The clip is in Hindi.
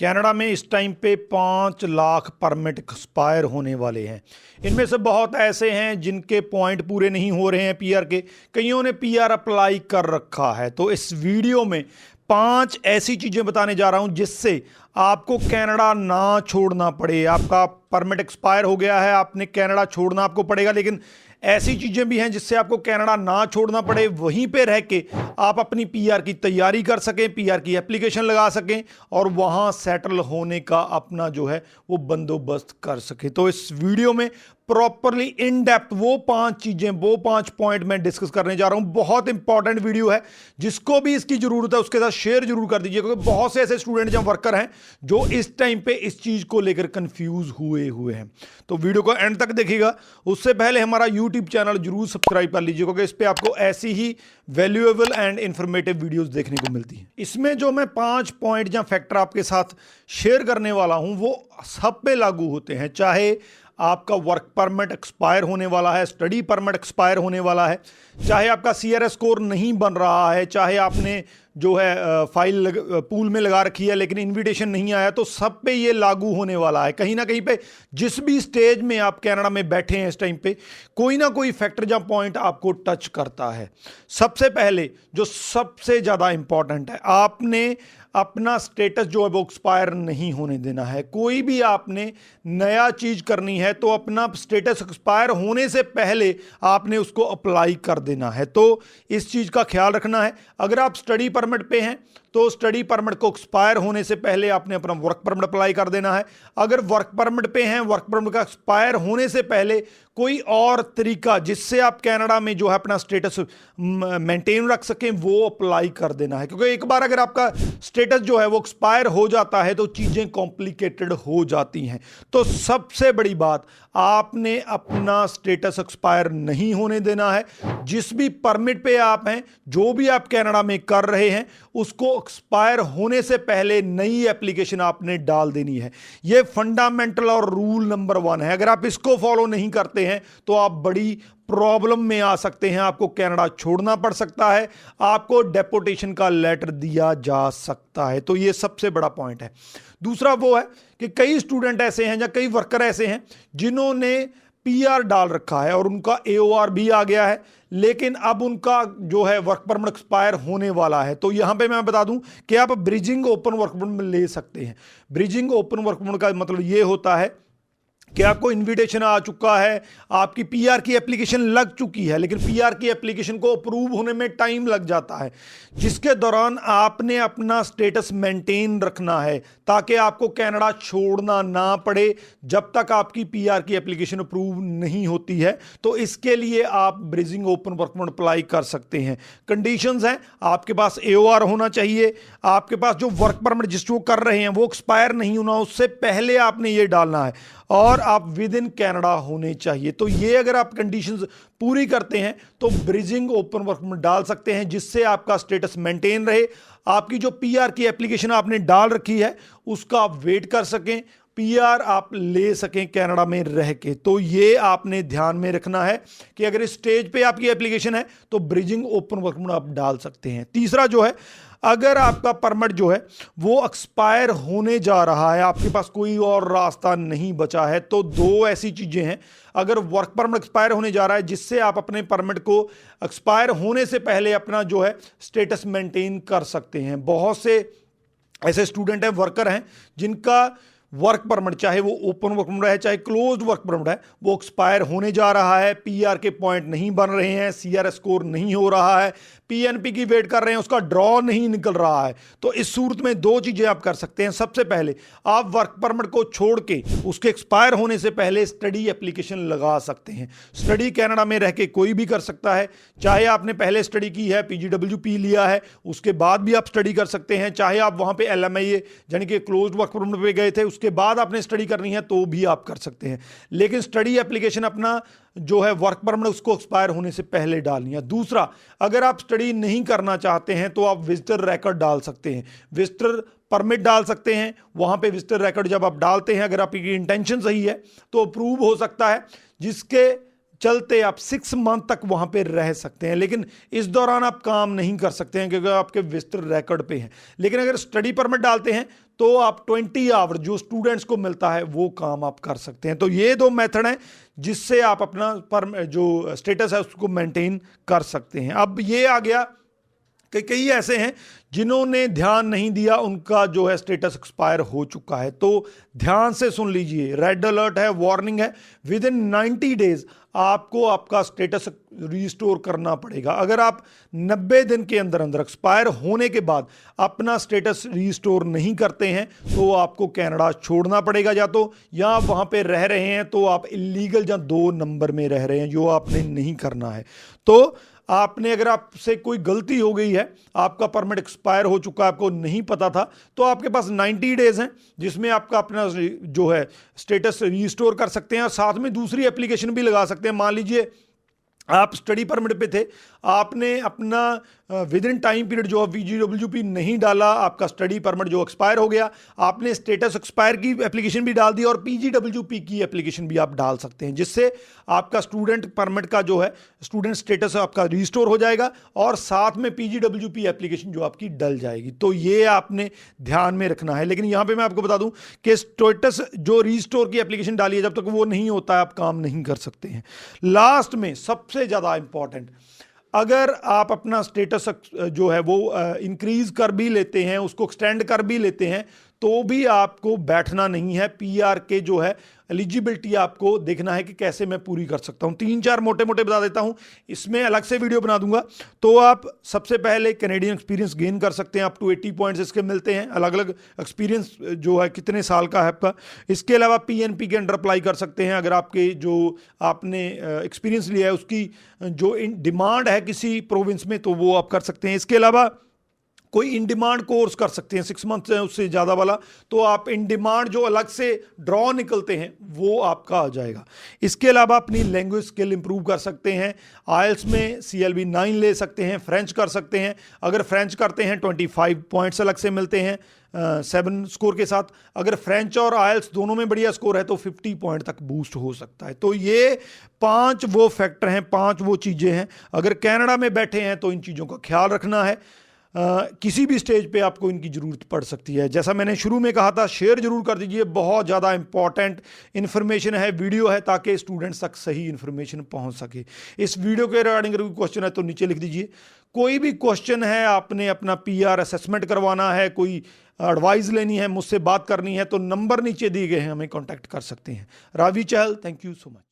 कनाडा में इस टाइम पे 5 लाख परमिट एक्सपायर होने वाले हैं। इनमें से बहुत ऐसे हैं जिनके पॉइंट पूरे नहीं हो रहे हैं पीआर के, कईयों ने पीआर अप्लाई कर रखा है। तो इस वीडियो में 5 ऐसी चीज़ें बताने जा रहा हूं जिससे आपको कनाडा ना छोड़ना पड़े। आपका परमिट एक्सपायर हो गया है, आपने कनाडा छोड़ना आपको पड़ेगा, लेकिन ऐसी चीज़ें भी हैं जिससे आपको कनाडा ना छोड़ना पड़े, वहीं पे रह के आप अपनी पीआर की तैयारी कर सकें, पीआर की एप्लीकेशन लगा सकें और वहाँ सेटल होने का अपना जो है वो बंदोबस्त कर सकें। तो इस वीडियो में प्रॉपरली इन डेप्थ वो 5 चीज़ें, वो 5 पॉइंट मैं डिस्कस करने जा रहा हूं। बहुत इंपॉर्टेंट वीडियो है, जिसको भी इसकी जरूरत है उसके साथ शेयर जरूर कर दीजिए, क्योंकि बहुत से ऐसे स्टूडेंट या वर्कर हैं जो इस टाइम पे इस चीज़ को लेकर कंफ्यूज हुए हैं। तो वीडियो को एंड तक देखिएगा। उससे पहले हमारा यूट्यूब चैनल जरूर सब्सक्राइब कर लीजिए, क्योंकि इस पर आपको ऐसी ही वैल्यूएबल एंड इंफॉर्मेटिव वीडियोस देखने को मिलती हैं। इसमें जो मैं 5 पॉइंट या फैक्टर आपके साथ शेयर करने वाला हूं वो सब पे लागू होते हैं, चाहे आपका वर्क परमिट एक्सपायर होने वाला है, स्टडी परमिट एक्सपायर होने वाला है, चाहे आपका सीआरएस स्कोर नहीं बन रहा है, चाहे आपने जो है फाइल पूल में लगा रखी है लेकिन इनविटेशन नहीं आया, तो सब पे ये लागू होने वाला है। कहीं ना कहीं पे जिस भी स्टेज में आप कनाडा में बैठे हैं इस टाइम पे, कोई ना कोई फैक्टर या पॉइंट आपको टच करता है। सबसे पहले जो सबसे ज़्यादा इंपॉर्टेंट है, आपने अपना स्टेटस जो है वो एक्सपायर नहीं होने देना है। कोई भी आपने नया चीज़ करनी है तो अपना स्टेटस एक्सपायर होने से पहले आपने उसको अप्लाई कर देना है। तो इस चीज़ का ख्याल रखना है। अगर आप स्टडी परमिट पे हैं तो स्टडी परमिट को एक्सपायर होने से पहले आपने अपना वर्क परमिट अप्लाई कर देना है। अगर वर्क परमिट पे हैं, वर्क परमिट का एक्सपायर होने से पहले कोई और तरीका जिससे आप कनाडा में जो है अपना स्टेटस मेंटेन रख सकें वो अप्लाई कर देना है, क्योंकि एक बार अगर आपका स्टेटस जो है वो एक्सपायर हो जाता है तो चीज़ें कॉम्प्लिकेटेड हो जाती हैं। तो सबसे बड़ी बात, आपने अपना स्टेटस एक्सपायर नहीं होने देना है। जिस भी परमिट पे आप हैं, जो भी आप कनाडा में कर रहे हैं, उसको एक्सपायर होने से पहले नई एप्लीकेशन आपने डाल देनी है। यह फंडामेंटल और रूल नंबर 1 है। अगर आप इसको फॉलो नहीं करते हैं तो आप बड़ी प्रॉब्लम में आ सकते हैं, आपको कनाडा छोड़ना पड़ सकता है, आपको डेपोटेशन का लेटर दिया जा सकता है। तो यह सबसे बड़ा पॉइंट है। दूसरा वो है कि कई स्टूडेंट ऐसे हैं या कई वर्कर ऐसे हैं जिन्होंने पीआर डाल रखा है और उनका एओआर भी आ गया है, लेकिन अब उनका जो है वर्क परमिट एक्सपायर होने वाला है। तो यहां पे मैं बता दूं कि आप ब्रिजिंग ओपन वर्क परमिट ले सकते हैं। ब्रिजिंग ओपन वर्क परमिट का मतलब यह होता है कि आपको इनविटेशन आ चुका है, आपकी पीआर की एप्लीकेशन लग चुकी है, लेकिन पीआर की एप्लीकेशन को अप्रूव होने में टाइम लग जाता है, जिसके दौरान आपने अपना स्टेटस मेंटेन रखना है ताकि आपको कनाडा छोड़ना ना पड़े जब तक आपकी पीआर की एप्लीकेशन अप्रूव नहीं होती है। तो इसके लिए आप bridging open work permit apply कर सकते हैं। कंडीशंस हैं, आपके पास एओआर होना चाहिए, आपके पास जो वर्क परमिट जिसको कर रहे हैं वो एक्सपायर नहीं होना, उससे पहले आपने ये डालना है, और आप विद इन कनाडा होने चाहिए। तो ये अगर आप कंडीशंस पूरी करते हैं तो ब्रिजिंग ओपन वर्क परमिट डाल सकते हैं, जिससे आपका स्टेटस मेंटेन रहे, आपकी जो पीआर की एप्लीकेशन आपने डाल रखी है उसका आप वेट कर सकें, पीआर आप ले सकें कनाडा में रह के। तो ये आपने ध्यान में रखना है कि अगर इस स्टेज पे आपकी एप्लीकेशन है तो ब्रिजिंग ओपन वर्क परमिट आप डाल सकते हैं। तीसरा जो है, अगर आपका परमिट जो है वो एक्सपायर होने जा रहा है, आपके पास कोई और रास्ता नहीं बचा है, तो 2 ऐसी चीज़ें हैं। अगर वर्क परमिट एक्सपायर होने जा रहा है जिससे आप अपने परमिट को एक्सपायर होने से पहले अपना जो है स्टेटस मेंटेन कर सकते हैं। बहुत से ऐसे स्टूडेंट हैं, वर्कर हैं, जिनका वर्क परमिट, चाहे वो ओपन वर्क परमिट है चाहे क्लोज्ड वर्क परमिट है, वो एक्सपायर होने जा रहा है, पीआर के पॉइंट नहीं बन रहे हैं, सीआरएस स्कोर नहीं हो रहा है, पीएनपी की वेट कर रहे हैं, उसका ड्रॉ नहीं निकल रहा है। तो इस सूरत में 2 चीजें आप कर सकते हैं। सबसे पहले आप वर्क परमिट को छोड़ के उसके एक्सपायर होने से पहले स्टडी एप्लीकेशन लगा सकते हैं। स्टडी कनाडा में रह के कोई भी कर सकता है, चाहे आपने पहले स्टडी की है, पीजीडब्ल्यूपी लिया है, उसके बाद भी आप स्टडी कर सकते हैं, चाहे आप वहां पे एलएमआईए यानी कि क्लोज्ड वर्क परमिट पे गए थे उसके बाद आपने स्टडी करनी है तो भी आप कर सकते हैं, लेकिन स्टडी एप्लीकेशन अपना जो है वर्क परमिट उसको एक्सपायर होने से पहले डालनी है। दूसरा, अगर आप स्टडी नहीं करना चाहते हैं तो आप विजिटर रिकॉर्ड डाल सकते हैं, विजिटर परमिट डाल सकते हैं। वहां पे विजिटर रिकॉर्ड जब आप डालते हैं, अगर आपकी इंटेंशन सही है तो अप्रूव हो सकता है, जिसके चलते आप 6 मंथ तक वहां पे रह सकते हैं, लेकिन इस दौरान आप काम नहीं कर सकते हैं क्योंकि आपके विजिटर रिकॉर्ड पे हैं। लेकिन अगर स्टडी परमिट डालते हैं तो आप 20 आवर जो स्टूडेंट्स को मिलता है वो काम आप कर सकते हैं। तो ये 2 मेथड हैं जिससे आप अपना जो स्टेटस है उसको मेंटेन कर सकते हैं। अब ये आ गया कि कई ऐसे हैं जिन्होंने ध्यान नहीं दिया, उनका जो है स्टेटस एक्सपायर हो चुका है। तो ध्यान से सुन लीजिए, रेड अलर्ट है, वार्निंग है, विद इन 90 डेज आपको आपका स्टेटस रिस्टोर करना पड़ेगा। अगर आप 90 दिन के अंदर अंदर एक्सपायर होने के बाद अपना स्टेटस रिस्टोर नहीं करते हैं तो आपको कनाडा छोड़ना पड़ेगा, या आप वहाँ पे रह रहे हैं तो आप इलीगल या 2 नंबर में रह रहे हैं, जो आपने नहीं करना है। तो आपने, अगर आपसे कोई गलती हो गई है, आपका परमिट एक्सपायर हो चुका है, आपको नहीं पता था, तो आपके पास 90 डेज हैं जिसमें आपका अपना जो है स्टेटस रिस्टोर कर सकते हैं और साथ में दूसरी एप्लीकेशन भी लगा सकते हैं। मान लीजिए आप स्टडी परमिट पे थे, आपने अपना विद इन टाइम पीरियड जो VGWP नहीं डाला, आपका स्टडी परमिट जो एक्सपायर हो गया, आपने स्टेटस एक्सपायर की एप्लीकेशन भी डाल दी और PGWP की एप्लीकेशन भी आप डाल सकते हैं, जिससे आपका स्टूडेंट परमिट का जो है स्टूडेंट स्टेटस आपका रिस्टोर हो जाएगा और साथ में PGWP एप्लीकेशन जो आपकी डल जाएगी। तो ये आपने ध्यान में रखना है। लेकिन यहाँ पे मैं आपको बता दूं कि स्टेटस जो रिस्टोर की एप्लीकेशन डाली है, जब तक वो नहीं होता है आप काम नहीं कर सकते हैं। लास्ट में सबसे ज़्यादा इंपॉर्टेंट, अगर आप अपना स्टेटस जो है वो इंक्रीज कर भी लेते हैं, उसको एक्सटेंड कर भी लेते हैं, तो भी आपको बैठना नहीं है। PR के जो है एलिजिबिलिटी आपको देखना है कि कैसे मैं पूरी कर सकता हूं। 3-4 मोटे मोटे बता देता हूं, इसमें अलग से वीडियो बना दूंगा। तो आप सबसे पहले कैनेडियन एक्सपीरियंस गेन कर सकते हैं, अप टू 80 पॉइंट्स इसके मिलते हैं। अलग अलग एक्सपीरियंस जो है कितने साल का है आपका। इसके अलावा PNP के अंडर अप्लाई कर सकते हैं, अगर आपके जो आपने एक्सपीरियंस लिया है उसकी जो डिमांड है किसी प्रोविंस में, तो वो आप कर सकते हैं। इसके अलावा कोई इन डिमांड कोर्स कर सकते हैं 6 मंथ उससे ज़्यादा वाला, तो आप इन डिमांड जो अलग से ड्रॉ निकलते हैं वो आपका आ जाएगा। इसके अलावा अपनी लैंग्वेज स्किल इंप्रूव कर सकते हैं। IELTS में CLB 9 ले सकते हैं, फ्रेंच कर सकते हैं। अगर फ्रेंच करते हैं 25 पॉइंट्स अलग से मिलते हैं 7 स्कोर के साथ। अगर फ्रेंच और IELTS दोनों में बढ़िया स्कोर है तो 50 पॉइंट तक बूस्ट हो सकता है। तो ये 5 वो फैक्टर हैं, 5 वो चीज़ें हैं। अगर कनाडा में बैठे हैं तो इन चीज़ों का ख्याल रखना है। किसी भी स्टेज पे आपको इनकी ज़रूरत पड़ सकती है। जैसा मैंने शुरू में कहा था, शेयर जरूर कर दीजिए, बहुत ज़्यादा इंपॉर्टेंट इन्फॉर्मेशन है, वीडियो है, ताकि स्टूडेंट्स तक सही इन्फॉर्मेशन पहुंच सके। इस वीडियो के रिगार्डिंग अगर कोई क्वेश्चन है तो नीचे लिख दीजिए। कोई भी क्वेश्चन है, आपने अपना PR असेसमेंट करवाना है, कोई एडवाइस लेनी है, मुझसे बात करनी है, तो नंबर नीचे दिए गए हैं, हमें कॉन्टैक्ट कर सकते हैं। रावी चहल, थैंक यू सो मच।